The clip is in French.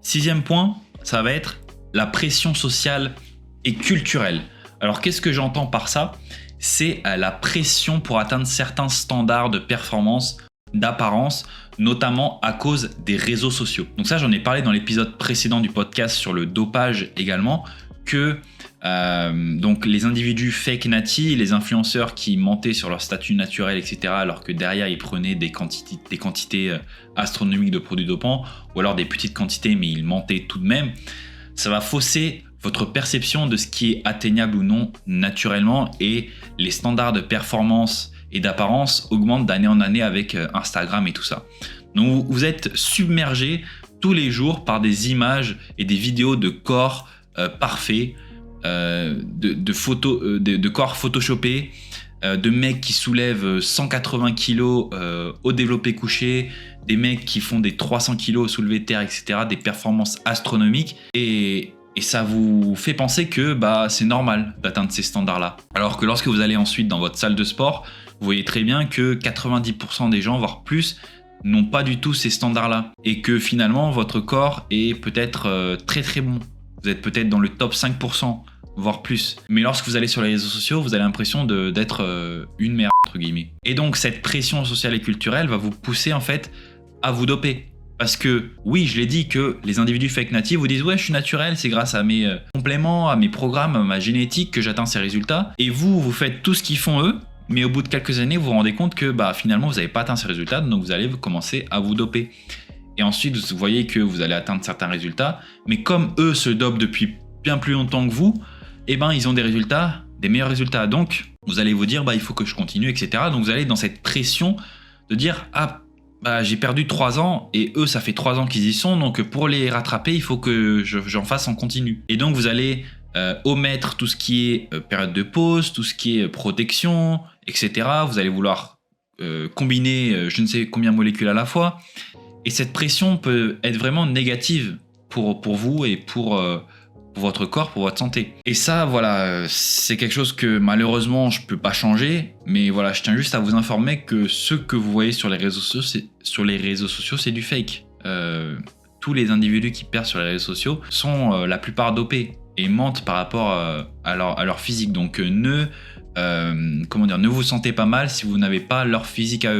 Sixième point, ça va être la pression sociale et culturelle. Alors qu'est-ce que j'entends par ça? C'est la pression pour atteindre certains standards de performance, d'apparence, notamment à cause des réseaux sociaux. Donc ça, j'en ai parlé dans l'épisode précédent du podcast sur le dopage également, que donc les individus fake nati, les influenceurs qui mentaient sur leur statut naturel, etc., alors que derrière ils prenaient des quantités astronomiques de produits dopants, ou alors des petites quantités, mais ils mentaient tout de même, ça va fausser votre perception de ce qui est atteignable ou non naturellement, et les standards de performance et d'apparence augmentent d'année en année avec Instagram et tout ça. Donc vous êtes submergé tous les jours par des images et des vidéos de corps parfaits, de photos, de corps photoshopés, de mecs qui soulèvent 180 kg au développé couché, des mecs qui font des 300 kg au soulevé de terre, etc., des performances astronomiques, et ça vous fait penser que c'est normal d'atteindre ces standards-là. Alors que lorsque vous allez ensuite dans votre salle de sport, vous voyez très bien que 90% des gens, voire plus, n'ont pas du tout ces standards-là. Et que finalement, votre corps est peut-être très très bon. Vous êtes peut-être dans le top 5%, voire plus. Mais lorsque vous allez sur les réseaux sociaux, vous avez l'impression d'être une merde, entre guillemets. Et donc, cette pression sociale et culturelle va vous pousser en fait à vous doper. Parce que, oui, je l'ai dit, que les individus fake natifs vous disent « Ouais, je suis naturel, c'est grâce à mes compléments, à mes programmes, à ma génétique que j'atteins ces résultats. » Et vous faites tout ce qu'ils font eux, mais au bout de quelques années, vous vous rendez compte que finalement, vous n'avez pas atteint ces résultats, donc vous allez commencer à vous doper. Et ensuite, vous voyez que vous allez atteindre certains résultats, mais comme eux se dopent depuis bien plus longtemps que vous, ils ont des résultats, des meilleurs résultats. Donc, vous allez vous dire « il faut que je continue, etc. » Donc, vous allez dans cette pression de dire « j'ai perdu 3 ans et eux, ça fait 3 ans qu'ils y sont, donc pour les rattraper, il faut que j'en fasse en continu. » Et donc, vous allez omettre tout ce qui est période de pause, tout ce qui est protection, etc. Vous allez vouloir combiner je ne sais combien de molécules à la fois. Et cette pression peut être vraiment négative pour vous et pour votre corps, pour votre santé. Et ça, voilà, c'est quelque chose que malheureusement, je ne peux pas changer. Mais voilà, je tiens juste à vous informer que ce que vous voyez sur les réseaux sociaux, c'est du fake. Tous les individus qui perdent sur les réseaux sociaux sont la plupart dopés et mentent par rapport à leur physique. Donc ne vous sentez pas mal si vous n'avez pas leur physique à eux.